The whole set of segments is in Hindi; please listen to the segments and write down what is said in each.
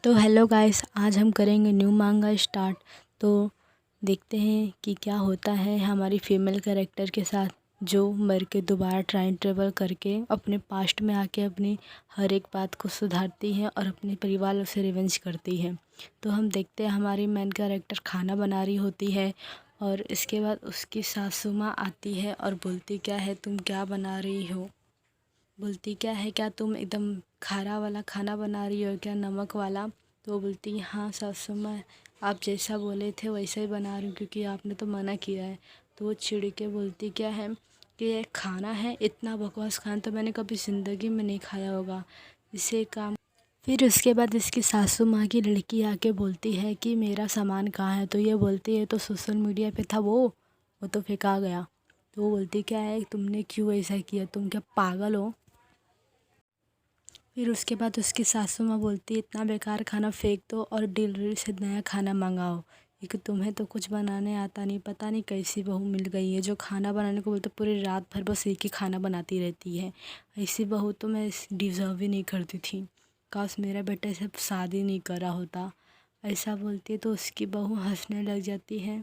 तो हेलो गाइस, आज हम करेंगे न्यू मांगा स्टार्ट। तो देखते हैं कि क्या होता है हमारी फीमेल कैरेक्टर के साथ, जो मर के दोबारा टाइम ट्रेवल करके अपने पास्ट में आके अपनी हर एक बात को सुधारती है और अपने परिवार वालों से रिवेंज करती है। तो हम देखते हैं हमारी मेन कैरेक्टर खाना बना रही होती है और इसके बाद उसकी सासू माँ आती है और बोलती क्या है, तुम क्या बना रही हो। बोलती क्या है, क्या तुम एकदम खारा वाला खाना बना रही हो क्या, नमक वाला। तो वो बोलती हाँ सासू माँ, आप जैसा बोले थे वैसा ही बना रही हूँ क्योंकि आपने तो मना किया है। तो वो चिढ़ के बोलती क्या है कि ये खाना है, इतना बकवास खाना तो मैंने कभी ज़िंदगी में नहीं खाया होगा, इसे काम। फिर उसके बाद इसकी सासू माँ की लड़की आके बोलती है कि मेरा सामान कहाँ है। तो ये बोलती है तो सोशल मीडिया पे था वो तो फेंका गया। तो वो बोलती क्या है, तुमने क्यों ऐसा किया, तुम क्या पागल हो। फिर उसके बाद उसकी सासू माँ बोलती है इतना बेकार खाना फेंक दो और डिलीवरी से नया खाना मंगाओ, क्योंकि तुम्हें तो कुछ बनाने आता नहीं, पता नहीं कैसी बहू मिल गई है जो खाना बनाने को बोलते पूरी रात भर बस एक ही खाना बनाती रहती है। ऐसी बहू तो मैं डिज़र्व ही नहीं करती थी, काश मेरा बेटा सब शादी नहीं करा होता। ऐसा बोलती है तो उसकी बहू हंसने लग जाती है।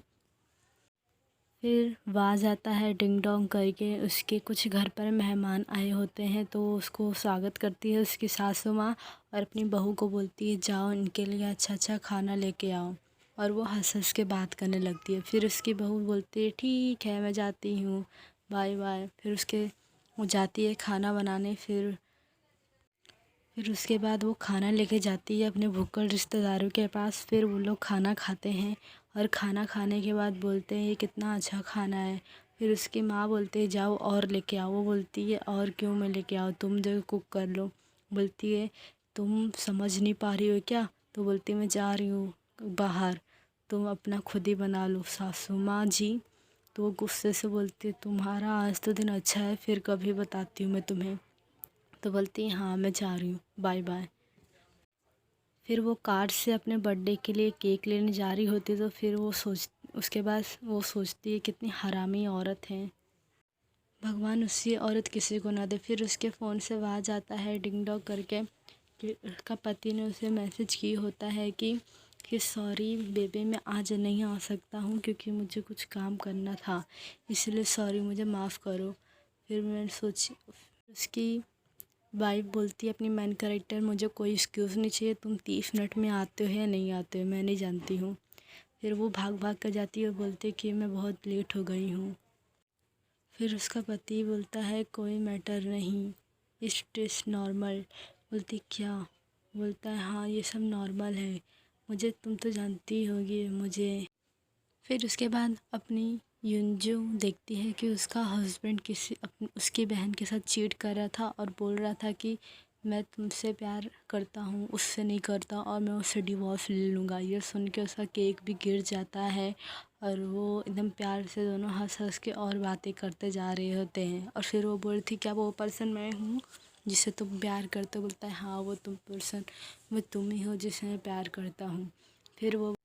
फिर आवाज़ आता है डिंग डोंग करके, उसके कुछ घर पर मेहमान आए होते हैं तो उसको स्वागत करती है उसकी सासू माँ और अपनी बहू को बोलती है जाओ इनके लिए अच्छा अच्छा खाना लेके आओ। और वो हंस हंस के बात करने लगती है। फिर उसकी बहू बोलती है ठीक है मैं जाती हूँ, बाय बाय। फिर वो जाती है खाना बनाने। फिर उसके बाद वो खाना लेके जाती है अपने भूखल रिश्तेदारों के पास। फिर वो लोग खाना खाते हैं और खाना खाने के बाद बोलते हैं ये कितना अच्छा खाना है। फिर उसकी माँ बोलती है जाओ और लेके आओ। वो बोलती है और क्यों मैं लेके आओ, तुम जो कुक कर लो। बोलती है तुम समझ नहीं पा रही हो क्या। तो बोलती है मैं जा रही हूँ बाहर, तुम अपना खुद ही बना लो सासू माँ जी। तो वो गुस्से से बोलती है तुम्हारा आज तो दिन अच्छा है, फिर कभी बताती हूँ मैं तुम्हें। तो बोलती है हाँ मैं जा रही हूँ, बाय बाय। फिर वो कार से अपने बर्थडे के लिए केक लेने जा रही होती तो फिर उसके बाद वो सोचती है कितनी हरामी औरत है, भगवान उसकी औरत किसी को ना दे। फिर उसके फ़ोन से आवाज़ आता है डिंग डॉग करके कि उसका पति ने उसे मैसेज की होता है कि सॉरी बेबी मैं आज नहीं आ सकता हूँ क्योंकि मुझे कुछ काम करना था, इसलिए सॉरी मुझे माफ़ करो। फिर मैंने सोची, उसकी वाइफ बोलती है अपनी मेन कैरेक्टर मुझे कोई एक्सक्यूज़ नहीं चाहिए, तुम 30 मिनट में आते हो या नहीं आते हो मैं नहीं जानती हूँ। फिर वो भाग भाग कर जाती है और बोलती है कि मैं बहुत लेट हो गई हूँ। फिर उसका पति बोलता है कोई मैटर नहीं, इट्स नॉर्मल। बोलती क्या। बोलता है हाँ ये सब नॉर्मल है, मुझे तुम तो जानती होगी मुझे। फिर उसके बाद अपनी युनजू देखती है कि उसका हस्बैंड उसकी बहन के साथ चीट कर रहा था और बोल रहा था कि मैं तुमसे प्यार करता हूँ, उससे नहीं करता और मैं उससे डिवोर्स ले लूँगा। ये सुन के उसका केक भी गिर जाता है और वो एकदम प्यार से दोनों हंस हंस के और बातें करते जा रहे होते हैं। और फिर वो बोलती क्या वो पर्सन मैं हूँ जिसे तुम प्यार करते हो। बोलता है हाँ वो तुम पर्सन, मैं तुम ही हो जिसे मैं प्यार करता हूँ। फिर वो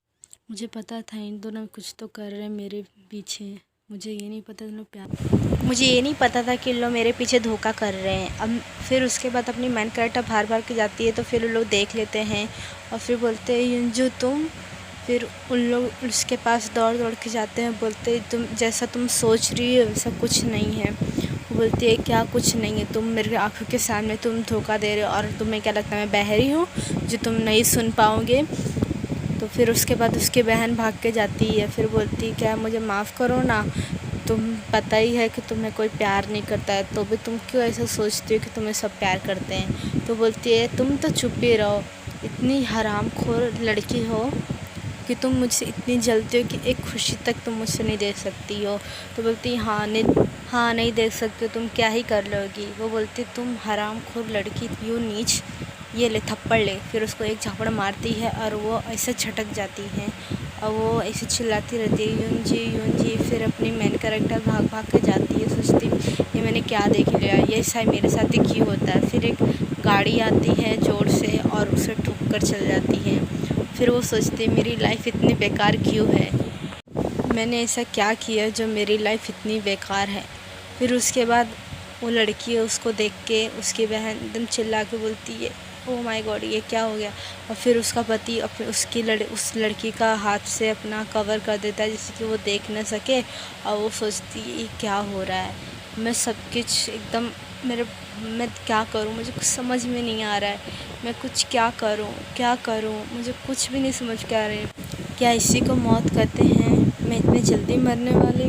मुझे पता था इन दोनों कुछ तो कर रहे हैं मेरे पीछे, मुझे ये नहीं पता इन लोग प्यार, मुझे ये नहीं पता था कि इन लोग मेरे पीछे धोखा कर रहे हैं। अब फिर उसके बाद अपनी मेन कैरेक्टर बाहर बाहर के जाती है तो फिर उन लोग देख लेते हैं और फिर बोलते हैं युंजू तुम। फिर उन लोग उसके पास दौड़ दौड़ के जाते हैं, बोलते हैं तुम जैसा तुम सोच रही हो वैसा कुछ नहीं है। वो बोलती है क्या कुछ नहीं है, तुम मेरे आँखों के सामने तुम धोखा दे रहे हो और तुम्हें क्या लगता है मैं बहरी हूँ जो तुम नहीं सुन पाओगे। तो फिर उसके बाद उसकी बहन भाग के जाती है। फिर बोलती क्या मुझे माफ़ करो ना, तुम पता ही है कि तुम्हें कोई प्यार नहीं करता है तो भी तुम क्यों ऐसा सोचती हो कि तुम्हें सब प्यार करते हैं। तो बोलती है तुम तो चुप ही रहो, इतनी हरामखोर लड़की हो कि तुम मुझसे इतनी जलती हो कि एक खुशी तक तुम मुझसे नहीं दे सकती हो। तो बोलती हाँ नहीं देख सकते तुम क्या ही कर लोगी। वो बोलती तुम हरामखोर लड़की, यू नीच, ये ले थप्पड़ ले। फिर उसको एक झापड़ मारती है और वो ऐसे झटक जाती है और वो ऐसे चिल्लाती रहती है यून जी। फिर अपनी मेन कैरेक्टर भाग भाग के जाती है, सोचती ये मैंने क्या देख लिया, ये शायद मेरे साथ ही क्यों होता है। फिर एक गाड़ी आती है ज़ोर से और उसे ठोक कर चल जाती है। फिर वो सोचती है मेरी लाइफ इतनी बेकार क्यों है, मैंने ऐसा क्या किया जो मेरी लाइफ इतनी बेकार है। फिर उसके बाद वो लड़की है उसको देख के उसकी बहन एकदम चिल्ला के बोलती है ओ माय गॉड, ये क्या हो गया। और फिर उसका पति उस लड़की का हाथ से अपना कवर कर देता है जिससे कि वो देख न सके। और वो सोचती है ये क्या हो रहा है, मैं सब कुछ एकदम मैं क्या करूँ, मुझे कुछ समझ में नहीं आ रहा है, मैं कुछ क्या करूँ, मुझे कुछ भी नहीं समझ के आ रहा है। क्या इसी को मौत कहते हैं, मैं इतनी जल्दी मरने वाली हूँ।